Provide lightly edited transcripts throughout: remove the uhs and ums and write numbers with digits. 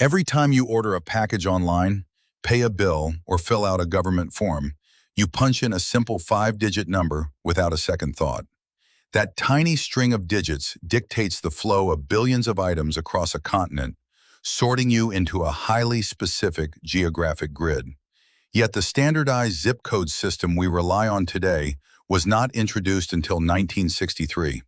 Every time you order a package online, pay a bill, or fill out a government form, you punch in a simple five-digit number without a second thought. That tiny string of digits dictates the flow of billions of items across a continent, sorting you into a highly specific geographic grid. Yet the standardized zip code system we rely on today was not introduced until 1963.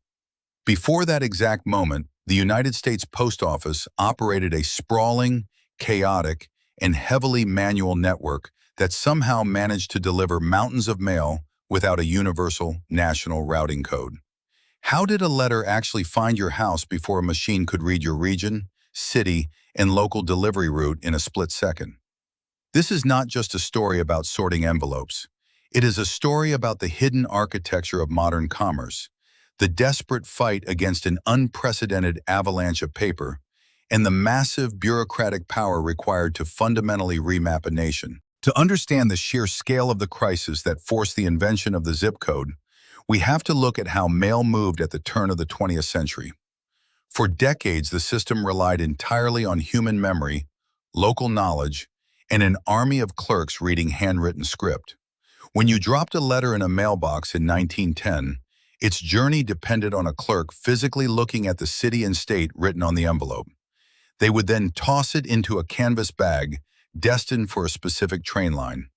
Before that exact moment, the United States Post Office operated a sprawling, chaotic, and heavily manual network that somehow managed to deliver mountains of mail without a universal national routing code. How did a letter actually find your house before a machine could read your region, city, and local delivery route in a split second? This is not just a story about sorting envelopes. It is a story about the hidden architecture of modern commerce, the desperate fight against an unprecedented avalanche of paper, and the massive bureaucratic power required to fundamentally remap a nation. To understand the sheer scale of the crisis that forced the invention of the zip code, we have to look at how mail moved at the turn of the 20th century. For decades, the system relied entirely on human memory, local knowledge, and an army of clerks reading handwritten script. When you dropped a letter in a mailbox in 1910, its journey depended on a clerk physically looking at the city and state written on the envelope. They would then toss it into a canvas bag destined for a specific train line.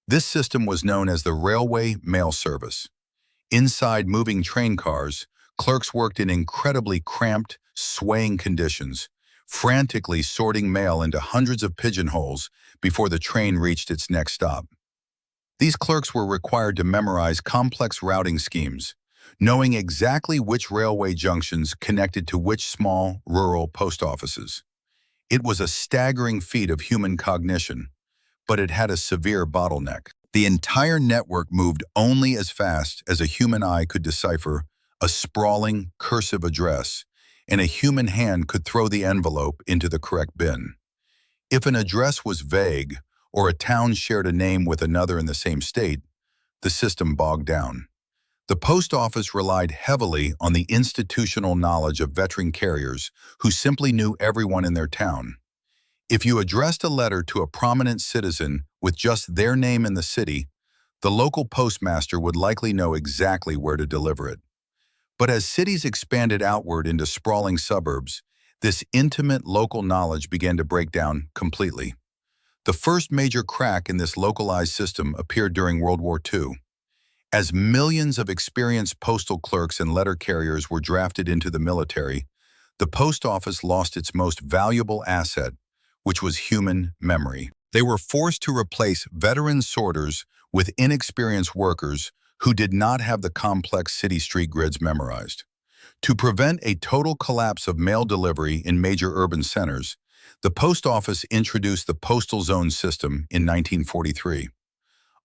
This system was known as the railway mail service. Inside moving train cars, clerks worked in incredibly cramped, swaying conditions, frantically sorting mail into hundreds of pigeonholes before the train reached its next stop. These clerks were required to memorize complex routing schemes, knowing exactly which railway junctions connected to which small, rural post offices. It was a staggering feat of human cognition, but it had a severe bottleneck. The entire network moved only as fast as a human eye could decipher a sprawling, cursive address, and a human hand could throw the envelope into the correct bin. If an address was vague, or a town shared a name with another in the same state, the system bogged down. The post office relied heavily on the institutional knowledge of veteran carriers who simply knew everyone in their town. If you addressed a letter to a prominent citizen with just their name in the city, the local postmaster would likely know exactly where to deliver it. But as cities expanded outward into sprawling suburbs, this intimate local knowledge began to break down completely. The first major crack in this localized system appeared during World War II. As millions of experienced postal clerks and letter carriers were drafted into the military, the post office lost its most valuable asset, which was human memory. They were forced to replace veteran sorters with inexperienced workers who did not have the complex city street grids memorized. To prevent a total collapse of mail delivery in major urban centers, the post office introduced the postal zone system in 1943.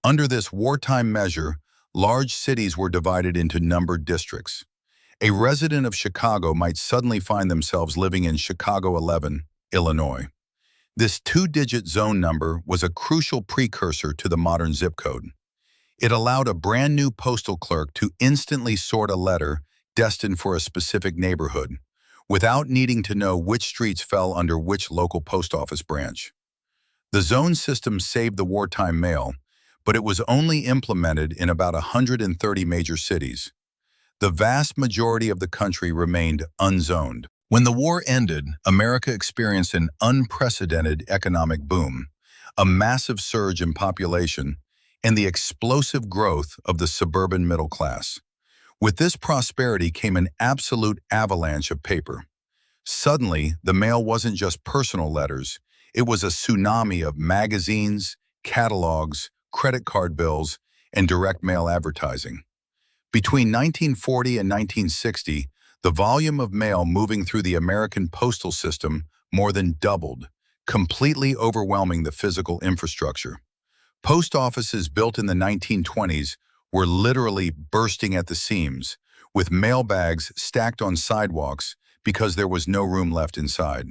Under this wartime measure, large cities were divided into numbered districts. A resident of Chicago might suddenly find themselves living in Chicago 11, Illinois. This two-digit zone number was a crucial precursor to the modern zip code. It allowed a brand new postal clerk to instantly sort a letter destined for a specific neighborhood, without needing to know which streets fell under which local post office branch. The zone system saved the wartime mail, but it was only implemented in about 130 major cities. The vast majority of the country remained unzoned. When the war ended, America experienced an unprecedented economic boom, a massive surge in population, and the explosive growth of the suburban middle class. With this prosperity came an absolute avalanche of paper. Suddenly, the mail wasn't just personal letters, it was a tsunami of magazines, catalogs, credit card bills, and direct mail advertising. Between 1940 and 1960, the volume of mail moving through the American postal system more than doubled, completely overwhelming the physical infrastructure. Post offices built in the 1920s were literally bursting at the seams, with mailbags stacked on sidewalks because there was no room left inside.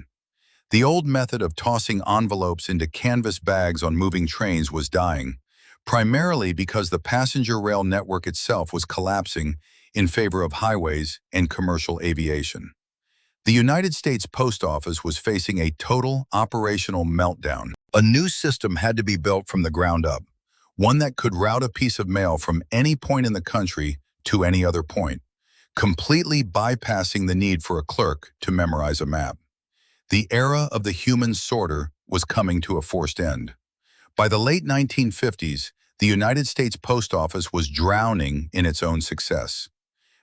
The old method of tossing envelopes into canvas bags on moving trains was dying, primarily because the passenger rail network itself was collapsing in favor of highways and commercial aviation. The United States Post Office was facing a total operational meltdown. A new system had to be built from the ground up, one that could route a piece of mail from any point in the country to any other point, completely bypassing the need for a clerk to memorize a map. The era of the human sorter was coming to a forced end. By the late 1950s, the United States Post Office was drowning in its own success.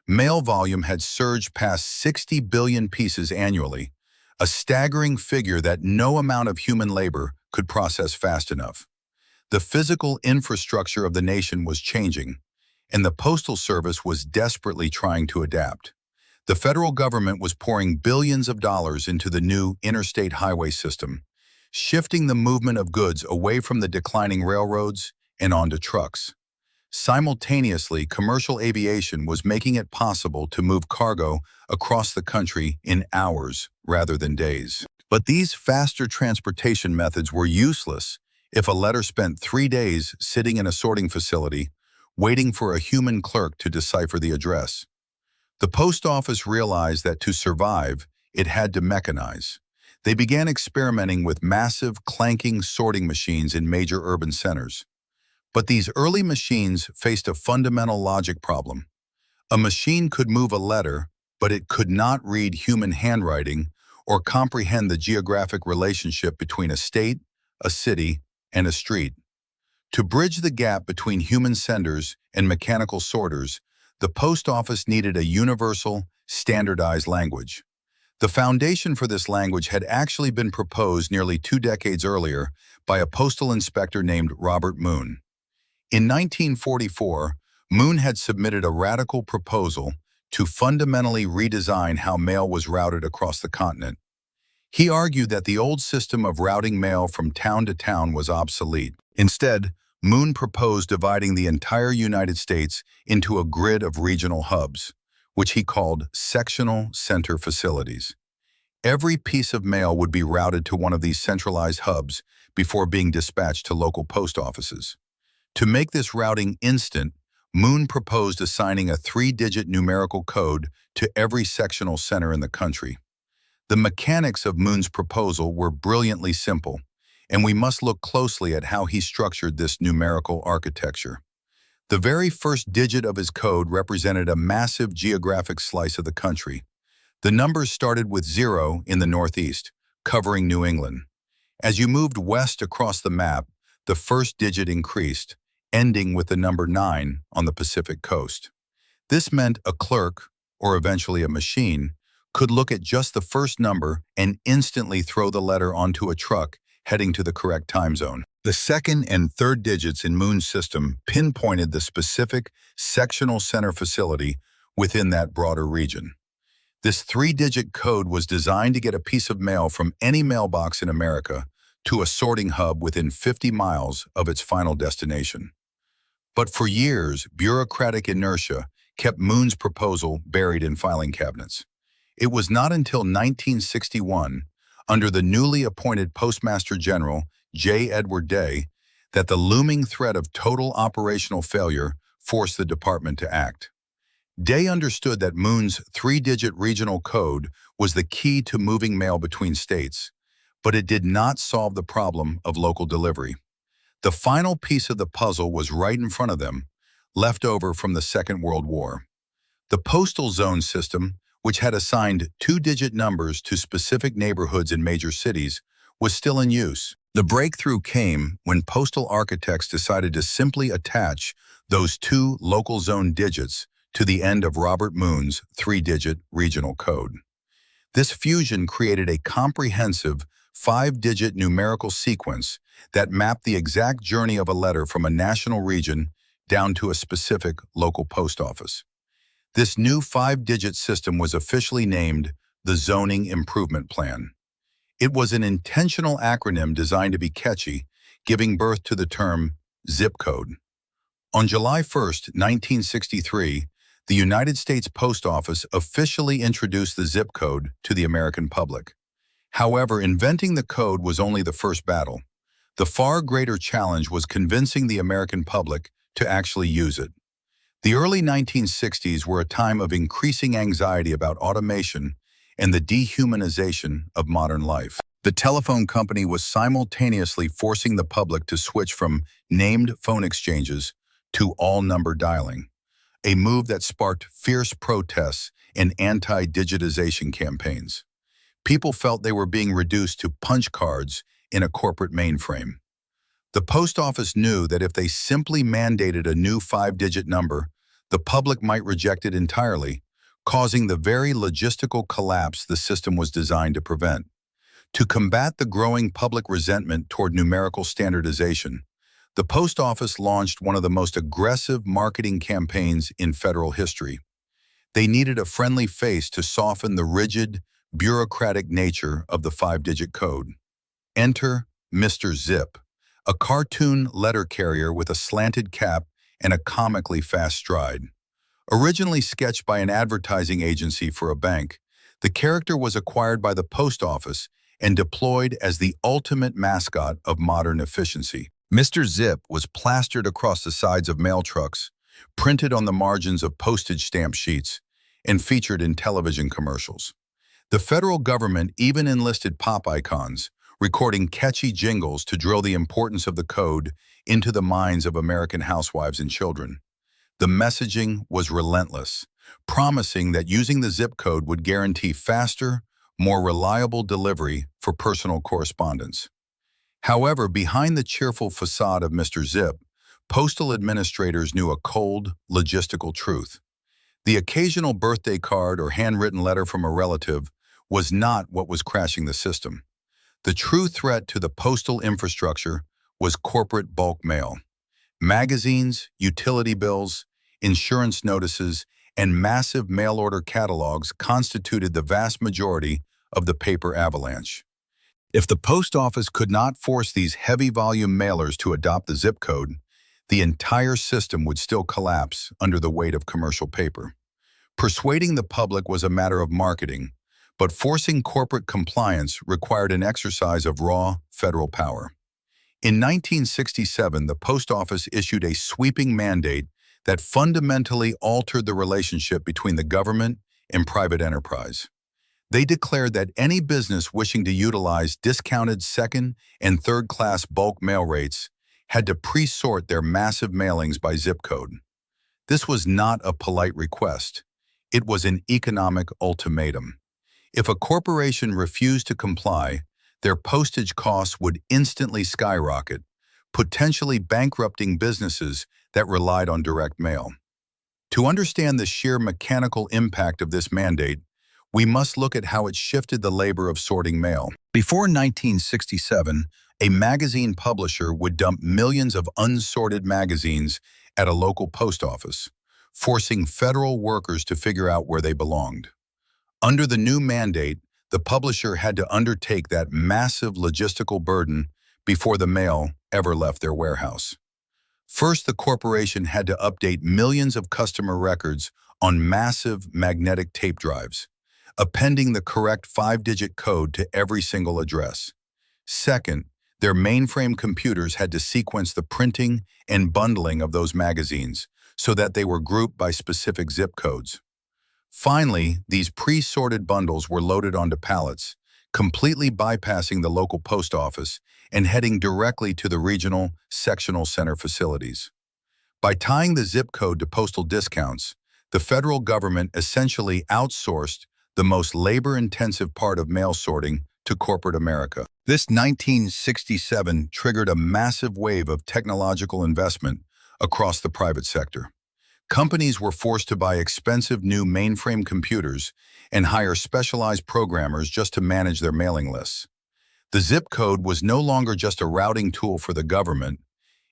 Mail volume had surged past 60 billion pieces annually, a staggering figure that no amount of human labor could process fast enough. The physical infrastructure of the nation was changing, and the Postal Service was desperately trying to adapt. The federal government was pouring billions of dollars into the new interstate highway system, shifting the movement of goods away from the declining railroads and onto trucks. Simultaneously, commercial aviation was making it possible to move cargo across the country in hours rather than days. But these faster transportation methods were useless if a letter spent 3 days sitting in a sorting facility, waiting for a human clerk to decipher the address. The post office realized that to survive, it had to mechanize. They began experimenting with massive, clanking sorting machines in major urban centers. But these early machines faced a fundamental logic problem. A machine could move a letter, but it could not read human handwriting or comprehend the geographic relationship between a state, a city, and a street. To bridge the gap between human senders and mechanical sorters, the post office needed a universal, standardized language. The foundation for this language had actually been proposed nearly 2 decades earlier by a postal inspector named Robert Moon. In 1944, Moon had submitted a radical proposal to fundamentally redesign how mail was routed across the continent. He argued that the old system of routing mail from town to town was obsolete. Instead, Moon proposed dividing the entire United States into a grid of regional hubs, which he called sectional center facilities. Every piece of mail would be routed to one of these centralized hubs before being dispatched to local post offices. To make this routing instant, Moon proposed assigning a 3-digit numerical code to every sectional center in the country. The mechanics of Moon's proposal were brilliantly simple, and we must look closely at how he structured this numerical architecture. The very first digit of his code represented a massive geographic slice of the country. The numbers started with 0 in the Northeast, covering New England. As you moved west across the map, the first digit increased, ending with the number 9 on the Pacific coast. This meant a clerk, or eventually a machine, could look at just the first number and instantly throw the letter onto a truck heading to the correct time zone. The second and third digits in Moon's system pinpointed the specific sectional center facility within that broader region. This 3-digit code was designed to get a piece of mail from any mailbox in America to a sorting hub within 50 miles of its final destination. But for years, bureaucratic inertia kept Moon's proposal buried in filing cabinets. It was not until 1961, under the newly appointed Postmaster General, J. Edward Day, that the looming threat of total operational failure forced the department to act. Day understood that Moon's 3-digit regional code was the key to moving mail between states, but it did not solve the problem of local delivery. The final piece of the puzzle was right in front of them, left over from the Second World War. The postal zone system, which had assigned 2-digit numbers to specific neighborhoods in major cities, was still in use. The breakthrough came when postal architects decided to simply attach those 2 local zone digits to the end of Robert Moon's 3-digit regional code. This fusion created a comprehensive 5-digit numerical sequence that mapped the exact journey of a letter from a national region down to a specific local post office. This new 5-digit system was officially named the Zoning Improvement Plan. It was an intentional acronym designed to be catchy, giving birth to the term zip code. On July 1, 1963, the United States Post Office officially introduced the zip code to the American public. However, inventing the code was only the first battle. The far greater challenge was convincing the American public to actually use it. The early 1960s were a time of increasing anxiety about automation and the dehumanization of modern life. The telephone company was simultaneously forcing the public to switch from named phone exchanges to all-number dialing, a move that sparked fierce protests and anti-digitization campaigns. People felt they were being reduced to punch cards in a corporate mainframe. The post office knew that if they simply mandated a new five-digit number, the public might reject it entirely, causing the very logistical collapse the system was designed to prevent. To combat the growing public resentment toward numerical standardization, the post office launched one of the most aggressive marketing campaigns in federal history. They needed a friendly face to soften the rigid, bureaucratic nature of the five-digit code. Enter Mr. Zip, a cartoon letter carrier with a slanted cap and a comically fast stride. Originally sketched by an advertising agency for a bank, the character was acquired by the post office and deployed as the ultimate mascot of modern efficiency. Mr. Zip was plastered across the sides of mail trucks, printed on the margins of postage stamp sheets, and featured in television commercials. The federal government even enlisted pop icons, recording catchy jingles to drill the importance of the code into the minds of American housewives and children. The messaging was relentless, promising that using the zip code would guarantee faster, more reliable delivery for personal correspondence. However, behind the cheerful facade of Mr. Zip, postal administrators knew a cold, logistical truth. The occasional birthday card or handwritten letter from a relative was not what was crashing the system. The true threat to the postal infrastructure was corporate bulk mail. Magazines, utility bills, insurance notices, and massive mail-order catalogs constituted the vast majority of the paper avalanche. If the post office could not force these heavy-volume mailers to adopt the zip code, the entire system would still collapse under the weight of commercial paper. Persuading the public was a matter of marketing, but forcing corporate compliance required an exercise of raw federal power. In 1967, the post office issued a sweeping mandate that fundamentally altered the relationship between the government and private enterprise. They declared that any business wishing to utilize discounted second- and third-class bulk mail rates had to pre-sort their massive mailings by zip code. This was not a polite request. It was an economic ultimatum. If a corporation refused to comply, their postage costs would instantly skyrocket, potentially bankrupting businesses that relied on direct mail. To understand the sheer mechanical impact of this mandate, we must look at how it shifted the labor of sorting mail. Before 1967, a magazine publisher would dump millions of unsorted magazines at a local post office, forcing federal workers to figure out where they belonged. Under the new mandate, the publisher had to undertake that massive logistical burden before the mail ever left their warehouse. First, the corporation had to update millions of customer records on massive magnetic tape drives, appending the correct five-digit code to every single address. Second, their mainframe computers had to sequence the printing and bundling of those magazines so that they were grouped by specific zip codes. Finally, these pre-sorted bundles were loaded onto pallets, completely bypassing the local post office and heading directly to the regional sectional center facilities. By tying the zip code to postal discounts, the federal government essentially outsourced the most labor-intensive part of mail sorting to corporate America. This 1967 triggered a massive wave of technological investment across the private sector. Companies were forced to buy expensive new mainframe computers and hire specialized programmers just to manage their mailing lists. The zip code was no longer just a routing tool for the government.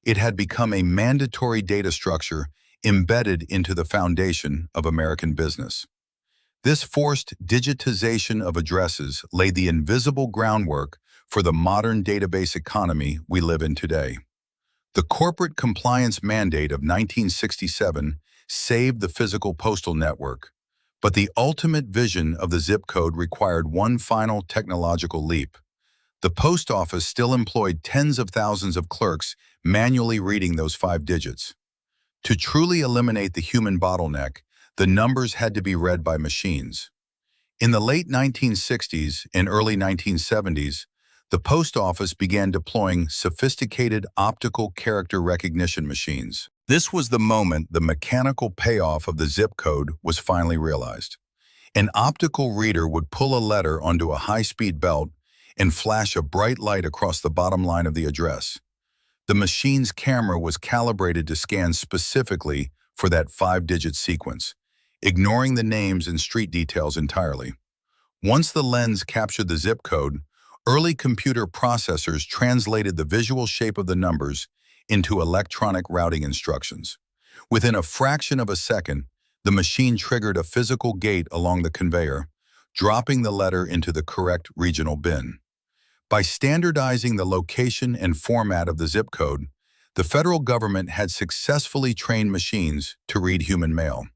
It had become a mandatory data structure embedded into the foundation of American business. This forced digitization of addresses laid the invisible groundwork for the modern database economy we live in today. The corporate compliance mandate of 1967 saved the physical postal network, but the ultimate vision of the zip code required one final technological leap. The post office still employed tens of thousands of clerks manually reading those five digits. To truly eliminate the human bottleneck, the numbers had to be read by machines. In the late 1960s and early 1970s, the post office began deploying sophisticated optical character recognition machines. This was the moment the mechanical payoff of the zip code was finally realized. An optical reader would pull a letter onto a high-speed belt and flash a bright light across the bottom line of the address. The machine's camera was calibrated to scan specifically for that five-digit sequence, ignoring the names and street details entirely. Once the lens captured the zip code, early computer processors translated the visual shape of the numbers into electronic routing instructions. Within a fraction of a second, the machine triggered a physical gate along the conveyor, dropping the letter into the correct regional bin. By standardizing the location and format of the zip code, the federal government had successfully trained machines to read human mail.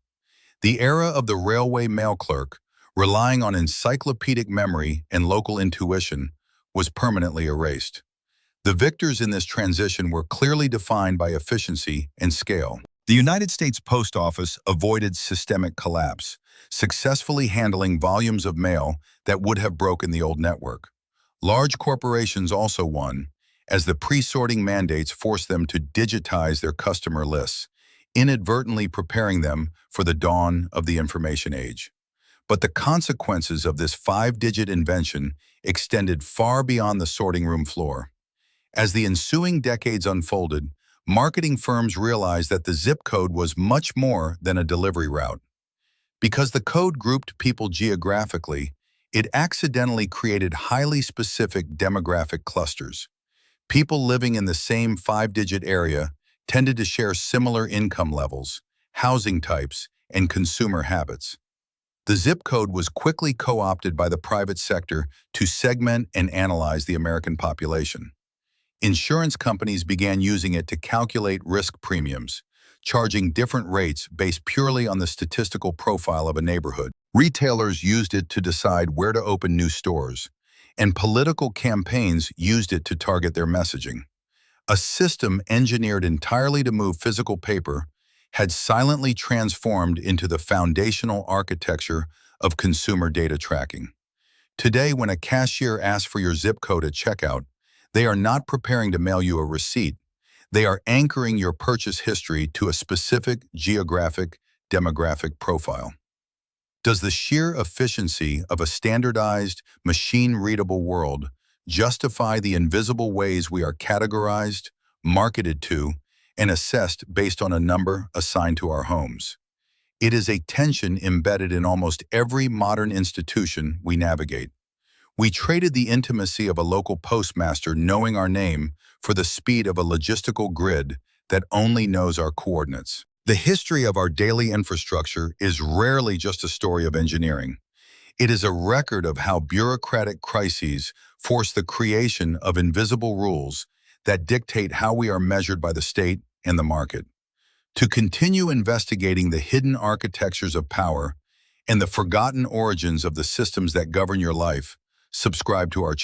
The era of the railway mail clerk, relying on encyclopedic memory and local intuition, was permanently erased. The victors in this transition were clearly defined by efficiency and scale. The United States Post Office avoided systemic collapse, successfully handling volumes of mail that would have broken the old network. Large corporations also won, as the pre-sorting mandates forced them to digitize their customer lists, inadvertently preparing them for the dawn of the information age. But the consequences of this five-digit invention extended far beyond the sorting room floor. As the ensuing decades unfolded, marketing firms realized that the zip code was much more than a delivery route. Because the code grouped people geographically, it accidentally created highly specific demographic clusters. People living in the same five-digit area tended to share similar income levels, housing types, and consumer habits. The zip code was quickly co-opted by the private sector to segment and analyze the American population. Insurance companies began using it to calculate risk premiums, charging different rates based purely on the statistical profile of a neighborhood. Retailers used it to decide where to open new stores, and political campaigns used it to target their messaging. A system engineered entirely to move physical paper had silently transformed into the foundational architecture of consumer data tracking. Today, when a cashier asks for your zip code at checkout, they are not preparing to mail you a receipt. They are anchoring your purchase history to a specific geographic demographic profile. Does the sheer efficiency of a standardized, machine-readable world justify the invisible ways we are categorized, marketed to, and assessed based on a number assigned to our homes? It is a tension embedded in almost every modern institution we navigate. We traded the intimacy of a local postmaster knowing our name for the speed of a logistical grid that only knows our coordinates. The history of our daily infrastructure is rarely just a story of engineering. It is a record of how bureaucratic crises force the creation of invisible rules that dictate how we are measured by the state and the market. To continue investigating the hidden architectures of power and the forgotten origins of the systems that govern your life, subscribe to our channel.